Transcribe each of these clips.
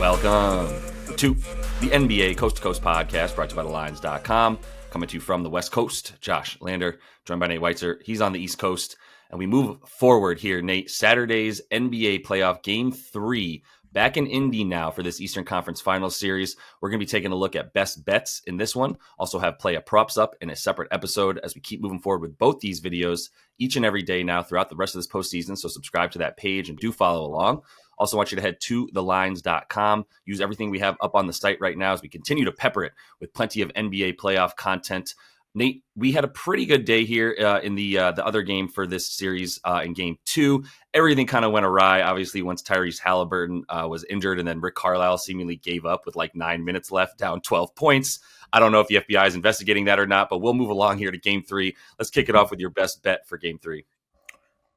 Welcome to the NBA Coast to Coast podcast brought to you by thelines.com. Coming to you from the West Coast, Josh Lander, joined by Nate Weitzer. He's on the East Coast. And we move forward here, Nate. Saturday's NBA playoff game 3 back in Indy now for this Eastern Conference Finals series. We're going to be taking a look at best bets in this one. Also have play-up props up in a separate episode as we keep moving forward with both these videos each and every day now throughout the rest of this postseason. So subscribe to that page and do follow along. Also want you to head to thelines.com. Use everything we have up on the site right now as we continue to pepper it with plenty of NBA playoff content. Nate, we had a pretty good day here in the other game for this series in game 2. Everything kind of went awry, obviously, once Tyrese Halliburton was injured, and then Rick Carlisle seemingly gave up with like 9 minutes left, down 12 points. I don't know if the FBI is investigating that or not, but we'll move along here to game 3. Let's kick it off with your best bet for game 3.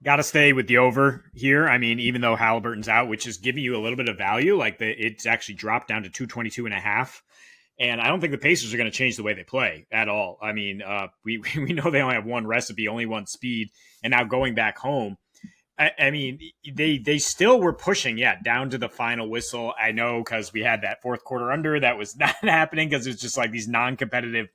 Got to stay with the over here. I mean, even though Halliburton's out, which is giving you a little bit of value, it's actually dropped down to 222.5. And I don't think the Pacers are going to change the way they play at all. I mean, we know they only have one recipe, only one speed, and now going back home, I mean, they still were pushing, down to the final whistle. I know because we had that fourth quarter under that was not happening because it's just like these non-competitive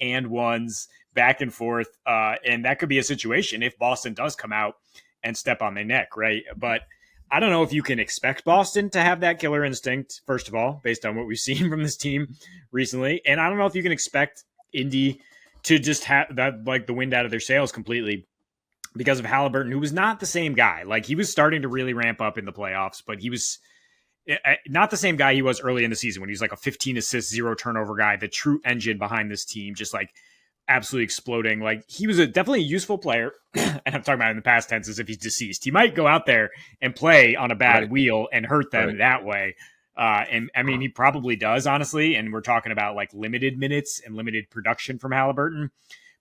and ones back and forth, and that could be a situation if Boston does come out and step on their neck, right? But I don't know if you can expect Boston to have that killer instinct, first of all, based on what we've seen from this team recently. And I don't know if you can expect Indy to just have that, like, the wind out of their sails completely because of Halliburton, who was not the same guy. Like, he was starting to really ramp up in the playoffs, but he was not the same guy he was early in the season when he was like a 15 assist, 0 turnover guy, the true engine behind this team, just like absolutely exploding. Like, he was definitely a useful player. And I'm talking about in the past tense as if he's deceased. He might go out there and play on a bad wheel and hurt them that way. And I mean, he probably does, honestly. And we're talking about like limited minutes and limited production from Halliburton.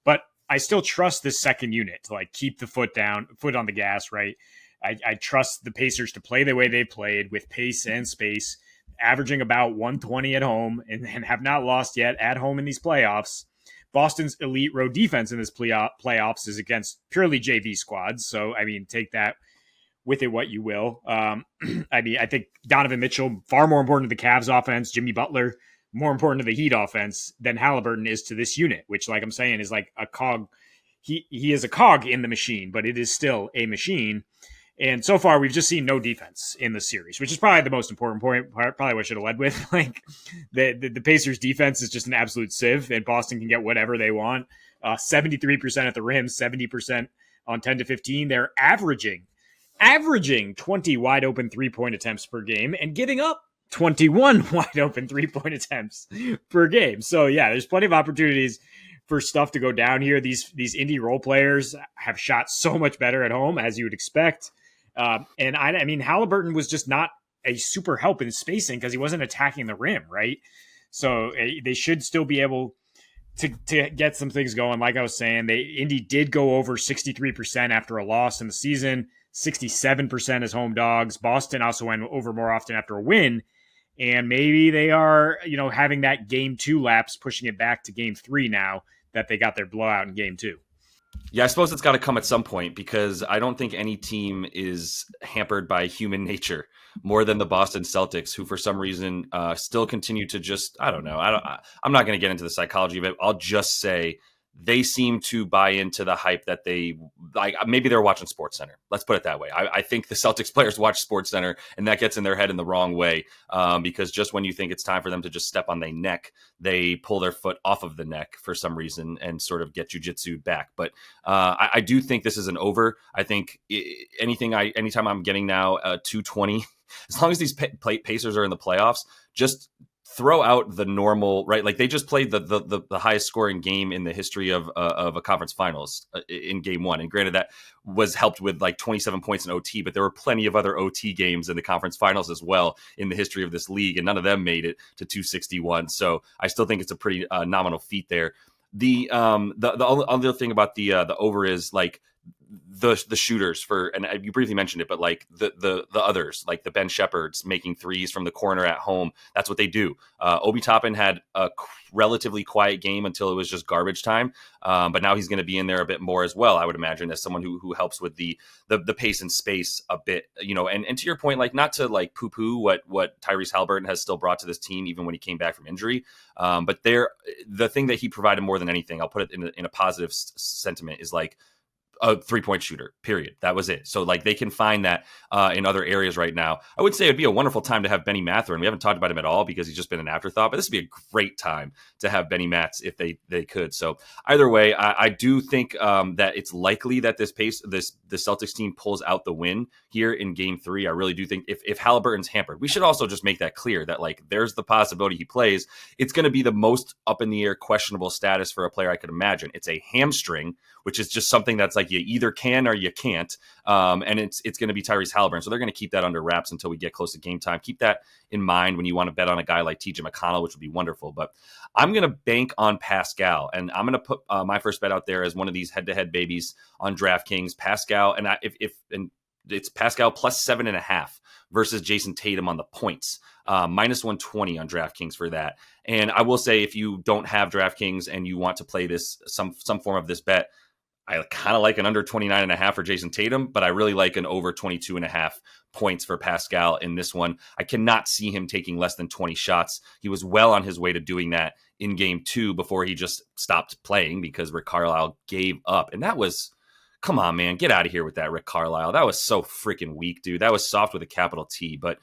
But I still trust this second unit to like keep the foot on the gas, right? I trust the Pacers to play the way they played with pace and space, averaging about 120 at home and have not lost yet at home in these playoffs. Boston's elite road defense in this playoffs is against purely JV squads. So, I mean, take that with it what you will. I mean, I think Donovan Mitchell, far more important to the Cavs offense, Jimmy Butler, more important to the Heat offense than Halliburton is to this unit, which, like I'm saying, is like a cog. He is a cog in the machine, but it is still a machine. And so far, we've just seen no defense in the series, which is probably the most important point. Probably what I should have led with. Like the Pacers' defense is just an absolute sieve, and Boston can get whatever they want. 73% at the rim, 70% on 10 to 15. They're averaging 20 wide open 3-point attempts per game and giving up 21 wide open 3-point attempts per game. So yeah, there's plenty of opportunities for stuff to go down here. These indie role players have shot so much better at home, as you would expect. And I mean, Halliburton was just not a super help in spacing because he wasn't attacking the rim, right? So they should still be able to get some things going. Like I was saying, Indy did go over 63% after a loss in the season, 67% as home dogs. Boston also went over more often after a win. And maybe they are, having that game 2 lapse, pushing it back to game 3 now that they got their blowout in game 2. Yeah, I suppose it's got to come at some point because I don't think any team is hampered by human nature more than the Boston Celtics, who for some reason still continue to just, I don't know. I'm not going to get into the psychology of it. I'll just say they seem to buy into the hype that they like. Maybe they're watching SportsCenter. Let's put it that way. I think the Celtics players watch SportsCenter, and that gets in their head in the wrong way because just when you think it's time for them to just step on their neck, they pull their foot off of the neck for some reason and sort of get jujitsu'd back. But I do think this is an over. I think anytime I'm getting now 220, as long as these Pacers are in the playoffs, just throw out the normal, right? Like they just played the highest scoring game in the history of a conference finals in game 1. And granted, that was helped with like 27 points in OT, but there were plenty of other OT games in the conference finals as well in the history of this league. And none of them made it to 261. So I still think it's a pretty nominal feat there. The other thing about the over is like the shooters for, and you briefly mentioned it, but like the others, like the Ben Shepherds making threes from the corner at home. That's what they do. Obi Toppin had a relatively quiet game until it was just garbage time. But now he's going to be in there a bit more as well, I would imagine, as someone who helps with the pace and space a bit, and to your point, like not to like poo poo what Tyrese Haliburton has still brought to this team, even when he came back from injury. But the thing that he provided more than anything, I'll put it in a positive sentiment, is like a 3-point shooter, period. That was it. So like they can find that in other areas right now. I would say it'd be a wonderful time to have Benny Mathurin. We haven't talked about him at all because he's just been an afterthought, but this would be a great time to have Benny Mats if they could. So either way, I do think that it's likely that the Celtics team pulls out the win here in game 3. I really do think if Halliburton's hampered, we should also just make that clear that like there's the possibility he plays. It's going to be the most up in the air questionable status for a player I could imagine. It's a hamstring, which is just something that's like you either can or you can't. And it's going to be Tyrese Haliburton. So they're going to keep that under wraps until we get close to game time. Keep that in mind when you want to bet on a guy like TJ McConnell, which would be wonderful. But I'm going to bank on Pascal, and I'm going to put my first bet out there as one of these head-to-head babies on DraftKings. Pascal, and it's Pascal plus 7.5 versus Jason Tatum on the points. Minus 120 on DraftKings for that. And I will say, if you don't have DraftKings and you want to play this some form of this bet, I kind of like an under 29.5 for Jason Tatum, but I really like an over 22.5 points for Pascal in this one. I cannot see him taking less than 20 shots. He was well on his way to doing that in game 2 before he just stopped playing because Rick Carlisle gave up. And that was, come on, man, get out of here with that, Rick Carlisle. That was so freaking weak, dude. That was soft with a capital T. But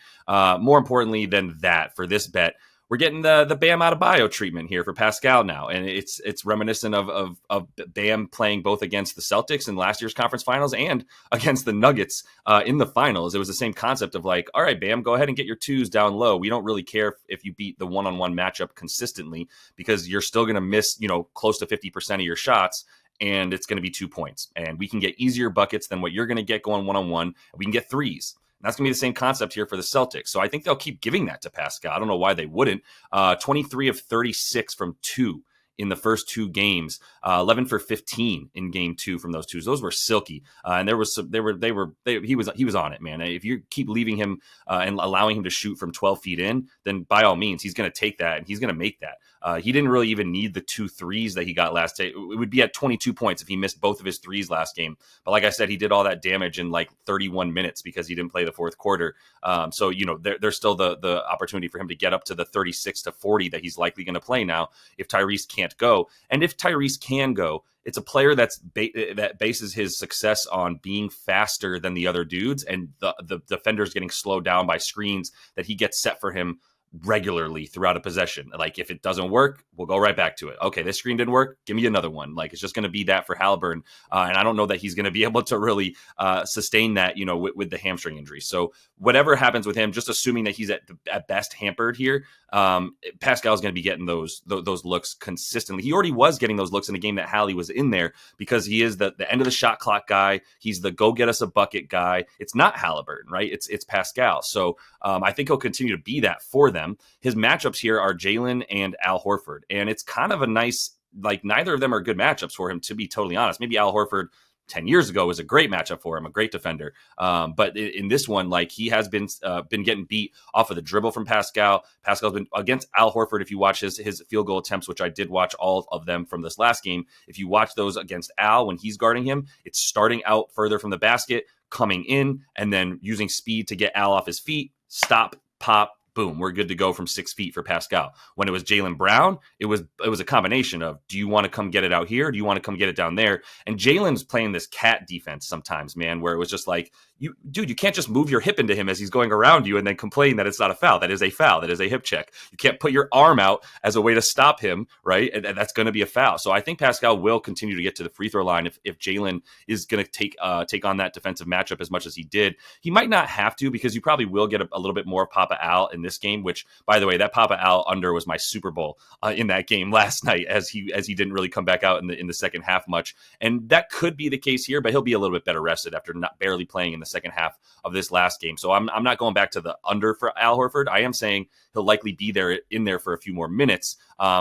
more importantly than that, for this bet, we're getting the Bam Adebayo treatment here for Pascal now. And it's reminiscent of Bam playing both against the Celtics in last year's conference finals and against the Nuggets in the finals. It was the same concept of like, all right, Bam, go ahead and get your twos down low. We don't really care if you beat the one-on-one matchup consistently because you're still going to miss, close to 50% of your shots. And it's going to be 2 points. And we can get easier buckets than what you're going to get going one-on-one. We can get threes. That's going to be the same concept here for the Celtics. So I think they'll keep giving that to Pascal. I don't know why they wouldn't. 23 of 36 from 2 in the first 2 games, 11 for 15 in game 2 from those twos. Those were silky. And he was on it, man. If you keep leaving him and allowing him to shoot from 12 feet in, then by all means, he's going to take that and he's going to make that. He didn't really even need the 2 threes that he got last day. It would be at 22 points if he missed both of his threes last game. But like I said, he did all that damage in like 31 minutes because he didn't play the fourth quarter. So, there's still the opportunity for him to get up to the 36 to 40 that he's likely going to play now if Tyrese can't go. And if Tyrese can go, it's a player that bases his success on being faster than the other dudes and the defenders getting slowed down by screens that he gets set for him regularly throughout a possession. Like if it doesn't work, we'll go right back to it. Okay, this screen didn't work. Give me another one. Like it's just going to be that for Haliburton. And I don't know that he's going to be able to really sustain that, with the hamstring injury. So whatever happens with him, just assuming that he's at best hampered here, Pascal's going to be getting those looks consistently. He already was getting those looks in the game that Hallie was in there because he is the end of the shot clock guy. He's the go get us a bucket guy. It's not Haliburton, right? It's Pascal. So I think he'll continue to be that for them. His matchups here are Jalen and Al Horford. And it's kind of a nice, like neither of them are good matchups for him, to be totally honest. Maybe Al Horford 10 years ago was a great matchup for him, a great defender. But in this one, like he has been getting beat off of the dribble from Pascal. Pascal's been against Al Horford. If you watch his field goal attempts, which I did watch all of them from this last game, if you watch those against Al when he's guarding him, it's starting out further from the basket, coming in, and then using speed to get Al off his feet, stop, pop, boom, we're good to go from 6 feet for Pascal. When it was Jaylen Brown, it was a combination of, do you want to come get it out here? Do you want to come get it down there? And Jalen's playing this cat defense sometimes, man, where it was just like, you can't just move your hip into him as he's going around you and then complain that it's not a foul. That is a foul. That is a hip check. You can't put your arm out as a way to stop him, right? And that's going to be a foul. So I think Pascal will continue to get to the free throw line if Jalen is going to take on that defensive matchup as much as he did. He might not have to because you probably will get a little bit more Papa Al in this game, which, by the way, that Papa Al under was my Super Bowl in that game last night, as he didn't really come back out in the second half much. And that could be the case here, but he'll be a little bit better rested after not barely playing in the second half of this last game. So I'm not going back to the under for Al Horford. I am saying he'll likely be in there for a few more minutes,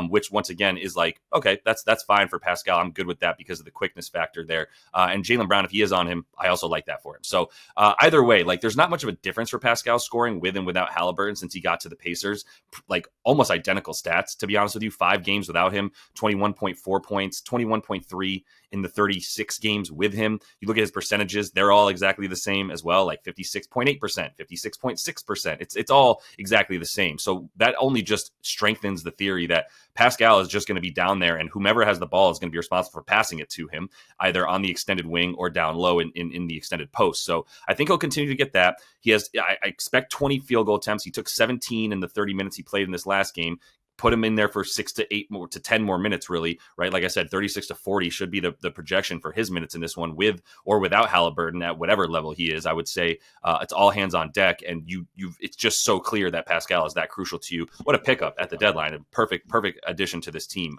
which once again is like, okay, that's fine for Pascal. I'm good with that because of the quickness factor there. And Jaylen Brown, if he is on him, I also like that for him. So either way, like there's not much of a difference for Pascal scoring with and without Halliburton since he got to the Pacers. Like almost identical stats, to be honest with you. 5 games without him, 21.4 points, 21.3 in the 36 games with him. You look at his percentages, they're all exactly the same as well, like 56.8%, 56.6%. It's all exactly the same. So that only just strengthens the theory that Pascal is just going to be down there, and whomever has the ball is going to be responsible for passing it to him, either on the extended wing or down low in the extended post. So I think he'll continue to get that. I expect 20 field goal attempts. He took 17 in the 30 minutes he played in this last game. Put him in there for 6 to 8 more to 10 more minutes, really, right? Like I said, 36 to 40 should be the projection for his minutes in this one, with or without Halliburton at whatever level he is. I would say it's all hands on deck, and it's just so clear that Pascal is that crucial to you. What a pickup at the deadline! A perfect addition to this team.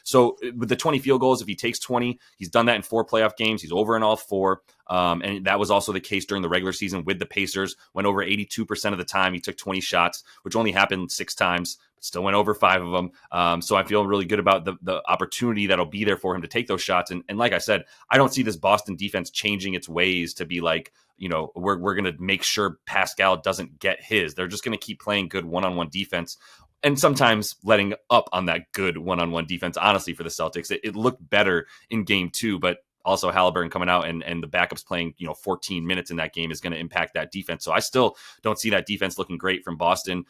So with the 20 field goals, if he takes 20, he's done that in 4 playoff games. He's over in all 4. And that was also the case during the regular season with the Pacers. Went over 82% of the time. He took 20 shots, which only happened 6 times. Still went over 5 of them. So I feel really good about the opportunity that'll be there for him to take those shots. And like I said, I don't see this Boston defense changing its ways to be like, we're going to make sure Pascal doesn't get his. They're just going to keep playing good one-on-one defense, and sometimes letting up on that good one-on-one defense. Honestly, for the Celtics, it looked better in game 2, but also Halliburton coming out and the backups playing, 14 minutes in that game is going to impact that defense. So I still don't see that defense looking great from Boston.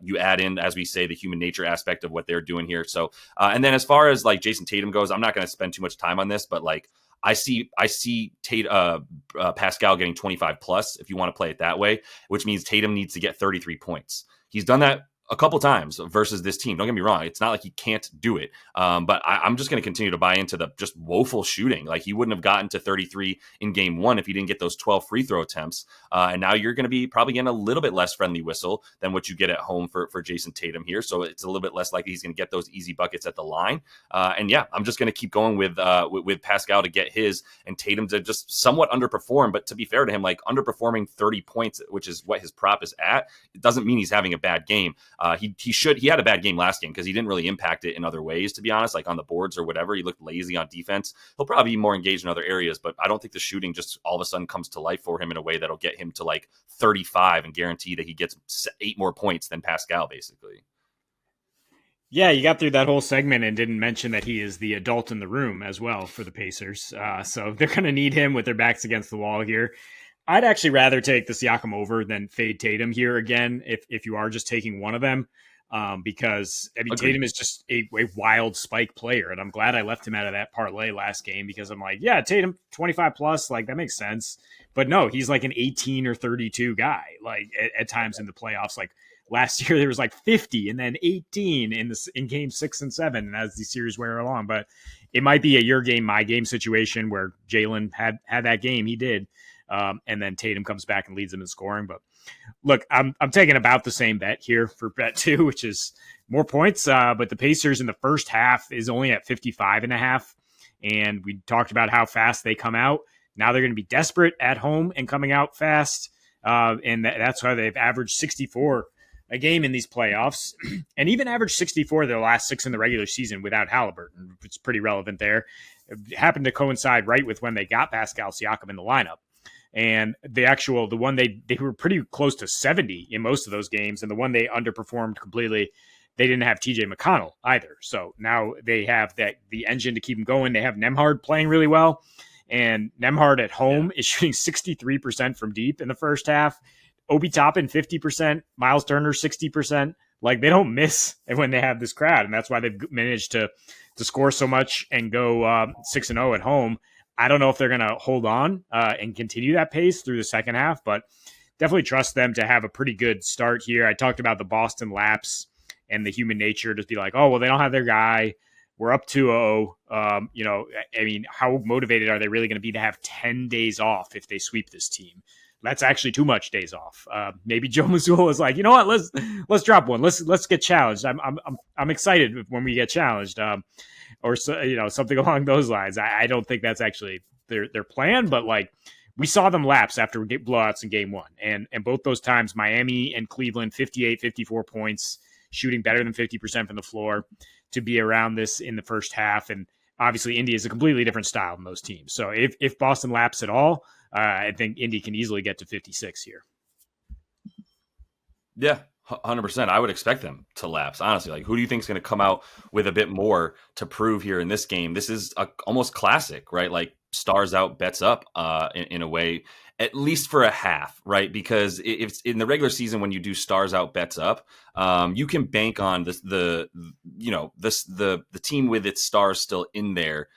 You add in, as we say, the human nature aspect of what they're doing here. So, and then as far as like Jason Tatum goes, I'm not going to spend too much time on this, but like I see Pascal getting 25 plus if you want to play it that way, which means Tatum needs to get 33 points. He's done that a couple times versus this team. Don't get me wrong. It's not like he can't do it. But I'm just going to continue to buy into the just woeful shooting. Like he wouldn't have gotten to 33 in game 1 if he didn't get those 12 free throw attempts. And now you're going to be probably getting a little bit less friendly whistle than what you get at home for Jason Tatum here. So it's a little bit less likely he's going to get those easy buckets at the line. And yeah, I'm just going to keep going with Pascal to get his, and Tatum to just somewhat underperform. But to be fair to him, like underperforming 30 points, which is what his prop is at, it doesn't mean he's having a bad game. He had a bad game last game because he didn't really impact it in other ways, to be honest, like on the boards or whatever. He looked lazy on defense. He'll probably be more engaged in other areas, but I don't think the shooting just all of a sudden comes to life for him in a way that'll get him to like 35 and guarantee that he gets 8 more points than Pascal, basically. Yeah, you got through that whole segment and didn't mention that he is the adult in the room as well for the Pacers. So they're going to need him with their backs against the wall here. I'd actually rather take the Siakam over than fade Tatum here again, if you are just taking one of them, because I mean, Agreed. Tatum is just a wild spike player, and I'm glad I left him out of that parlay last game because I'm like, yeah, Tatum 25 plus, like that makes sense. But no, he's like an 18 or 32 guy, like at times in the playoffs. Like last year, there was like 50 and then 18 in game 6 and 7, and as the series wear along. But it might be a your game, my game situation where Jaylen had that game, he did. And then Tatum comes back and leads them in scoring. But look, I'm taking about the same bet here for bet 2, which is more points. But the Pacers in the first half is only at 55.5. And we talked about how fast they come out. Now they're going to be desperate at home and coming out fast. And that's why they've averaged 64 a game in these playoffs, and even averaged 64 their last 6 in the regular season without Halliburton. It's pretty relevant there. It happened to coincide right with when they got Pascal Siakam in the lineup. And the one they were pretty close to 70 in most of those games. And the one they underperformed completely, they didn't have TJ McConnell either. So now they have the engine to keep them going. They have Nembhard playing really well. And Nembhard at home is shooting 63% from deep in the first half. Obi Toppin, 50%. Miles Turner, 60%. Like they don't miss when they have this crowd. And that's why they've managed to score so much and go 6-0 at home. I don't know if they're going to hold on and continue that pace through the second half, but definitely trust them to have a pretty good start here. I talked about the Boston lapse and the human nature to be like, oh, well, they don't have their guy. We're up 2-0. I mean, how motivated are they really going to be to have 10 days off if they sweep this team? that's actually too much days off. Maybe Joe Mazzulla was like, you know what, let's drop one. Let's get challenged. I'm excited when we get challenged, or so, something along those lines. I don't think that's actually their plan, but like we saw them lapse after blowouts in game one, and both those times Miami and Cleveland 58, 54 points, shooting better than 50% from the floor to be around this in the first half. And obviously Indy is a completely different style than those teams. So if Boston laps at all, I think Indy can easily get to 56 here. Yeah, 100%. I would expect them to lapse, honestly. Like, who do you think is going to come out with a bit more to prove here in this game? This is almost classic, right? Like, stars out, bets up in a way, at least for a half, right? Because if in the regular season, when you do stars out, bets up, you can bank on the team with its stars still in there,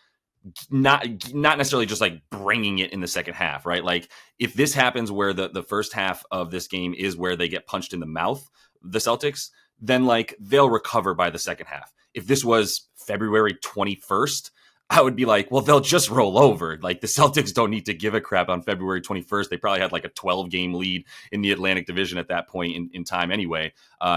not necessarily just like bringing it in the second half, right? Like if this happens where the first half of this game is where they get punched in the mouth, the Celtics, then like they'll recover by the second half. If this was February 21st, I would be like, well, they'll just roll over. Like the Celtics don't need to give a crap on February 21st. They probably had like a 12-game lead in the Atlantic Division at that point in time anyway,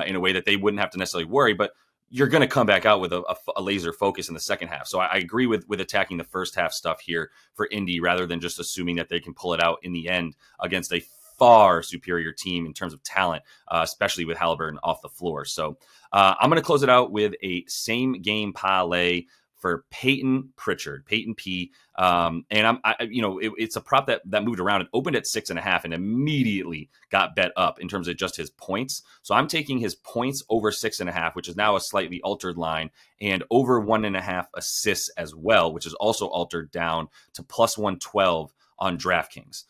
in a way that they wouldn't have to necessarily worry. But you're going to come back out with a laser focus in the second half. So I agree with attacking the first half stuff here for Indy rather than just assuming that they can pull it out in the end against a far superior team in terms of talent, especially with Haliburton off the floor. So I'm going to close it out with a same game parlay for Peyton Pritchard, Peyton P. And it's a prop that moved around. It opened at 6.5 and immediately got bet up in terms of just his points. So I'm taking his points over 6.5, which is now a slightly altered line, and over 1.5 assists as well, which is also altered down to plus 112 on DraftKings.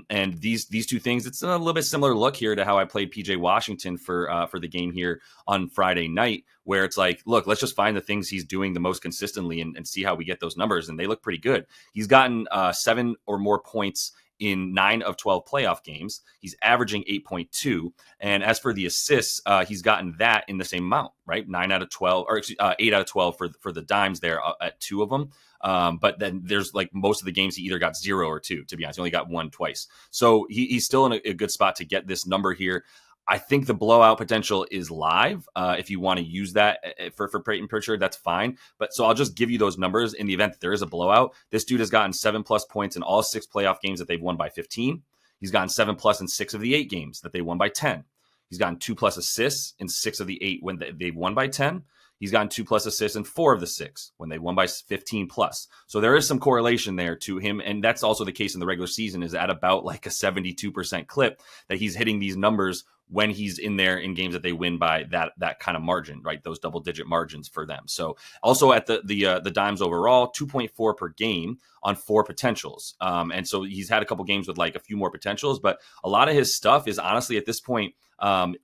And these two things, it's a little bit similar look here to how I played PJ Washington for the game here on Friday night, where it's like, look, let's just find the things he's doing the most consistently and see how we get those numbers. And they look pretty good. He's gotten 7 or more points in 9 of 12 playoff games. He's averaging 8.2. And as for the assists, he's gotten that in the same amount, right? 8 out of 12 for the dimes there at 2 of them. But then there's like most of the games he either got 0 or 2, to be honest. He only got 1 twice. So he's still in a good spot to get this number here. I think the blowout potential is live. If you want to use that for Peyton Pritchard, that's fine. But so I'll just give you those numbers in the event that there is a blowout. This dude has gotten 7+ points in all 6 playoff games that they've won by 15. He's gotten 7+ in 6 of the 8 games that they won by 10. He's gotten 2+ assists in 6 of the 8 when they've won by 10. He's gotten 2+ assists in 4 of the 6 when they won by 15+. So there is some correlation there to him. And that's also the case in the regular season, is at about like a 72% clip that he's hitting these numbers when he's in there in games that they win by that kind of margin, right? Those double-digit margins for them. So also at the dimes overall, 2.4 per game on 4 potentials. And so he's had a couple games with like a few more potentials, but a lot of his stuff is honestly at this point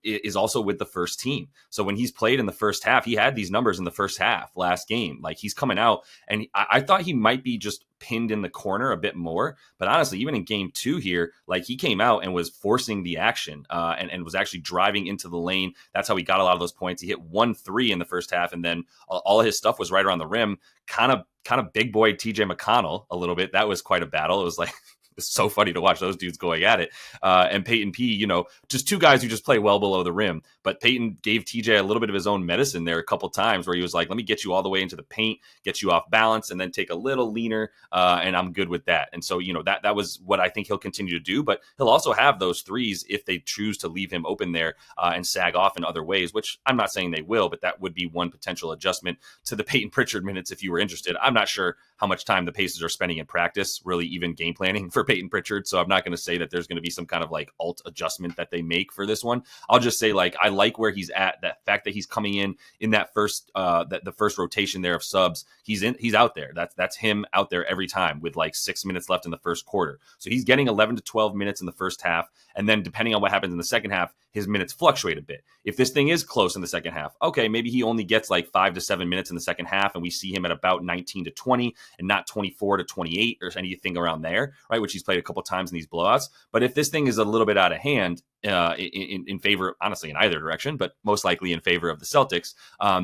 is also with the first team. So when he's played in the first half, he had these numbers in the first half last game. Like he's coming out, and I thought he might be just pinned in the corner a bit more. But honestly, even in game 2 here, like he came out and was forcing the action and was actually driving into the lane. That's how he got a lot of those points. He hit 1-3 in the first half, and then all of his stuff was right around the rim. Kind of big boy TJ McConnell a little bit. That was quite a battle. It was like, it's so funny to watch those dudes going at it. And Peyton P, just 2 guys who just play well below the rim. But Peyton gave TJ a little bit of his own medicine there a couple times, where he was like, let me get you all the way into the paint, get you off balance, and then take a little leaner, and I'm good with that. And so, that was what I think he'll continue to do. But he'll also have those threes if they choose to leave him open there and sag off in other ways, which I'm not saying they will, but that would be one potential adjustment to the Peyton Pritchard minutes if you were interested. I'm not sure how much time the Pacers are spending in practice, really even game planning for Peyton Pritchard. So I'm not going to say that there's going to be some kind of like alt adjustment that they make for this one. I'll just say, like, I like where he's at. That fact that he's coming in that first the first rotation there of subs, he's out there. That's him out there every time with like 6 minutes left in the first quarter. So he's getting 11 to 12 minutes in the first half, and then depending on what happens in the second half, his minutes fluctuate a bit. If this thing is close in the second half, okay, maybe he only gets like 5 to 7 minutes in the second half, and we see him at about 19 to 20 and not 24 to 28 or anything around there, right? Which which he's played a couple times in these blowouts. But if this thing is a little bit out of hand, in favor, honestly, in either direction, but most likely in favor of the Celtics,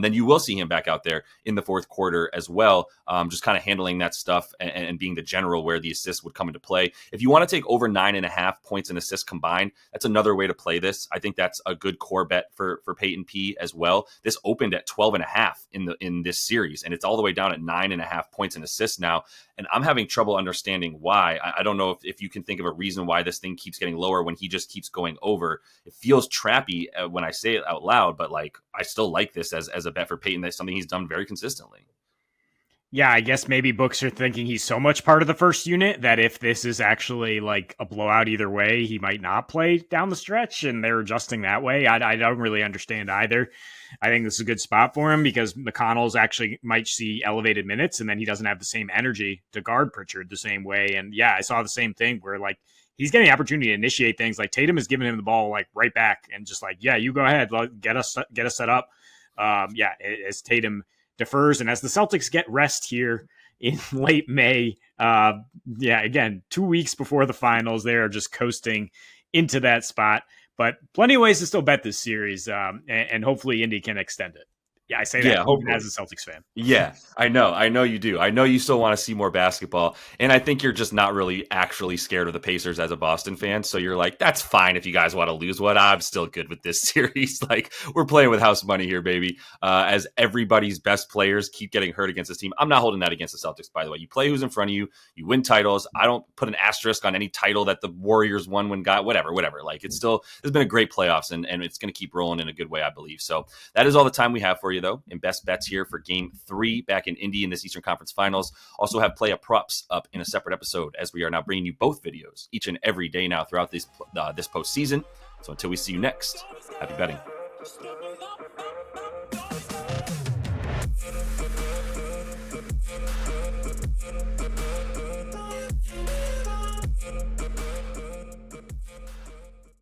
then you will see him back out there in the fourth quarter as well, just kind of handling that stuff and being the general where the assists would come into play. If you want to take over 9.5 points and assists combined, that's another way to play this. I think that's a good core bet for Peyton P as well. This opened at 12.5 in this series, and it's all the way down at 9.5 points and assists now. And I'm having trouble understanding why. I don't know if you can think of a reason why this thing keeps getting lower when he just keeps going over. It feels trappy when I say it out loud, but like I still like this as a bet for Peyton. That's something he's done very consistently. Yeah, I guess maybe books are thinking he's so much part of the first unit that if this is actually like a blowout either way, he might not play down the stretch, and they're adjusting that way. I don't really understand either. I think this is a good spot for him because McConnell's actually might see elevated minutes, and then he doesn't have the same energy to guard Pritchard the same way. And yeah, I saw the same thing where like he's getting the opportunity to initiate things. Like Tatum is giving him the ball like right back and just like, yeah, you go ahead, get us set up. As Tatum defers, and as the Celtics get rest here in late May, again, 2 weeks before the finals, they are just coasting into that spot. But plenty of ways to still bet this series, and hopefully Indy can extend it. Yeah, I say that even as a Celtics fan. Yeah, I know you do. I know you still want to see more basketball, and I think you're just not really actually scared of the Pacers as a Boston fan. So you're like, that's fine if you guys want to lose one. I'm still good with this series. Like, we're playing with house money here, baby. As everybody's best players keep getting hurt against this team. I'm not holding that against the Celtics, by the way. You play who's in front of you. You win titles. I don't put an asterisk on any title that the Warriors won when whatever. Like, it's still, it's been a great playoffs, and it's going to keep rolling in a good way, I believe. So that is all the time we have for you, though, in best bets here for Game 3 back in Indy in this Eastern Conference Finals. Also have play-up props up in a separate episode, as we are now bringing you both videos each and every day now throughout this postseason. So until we see you next, happy betting.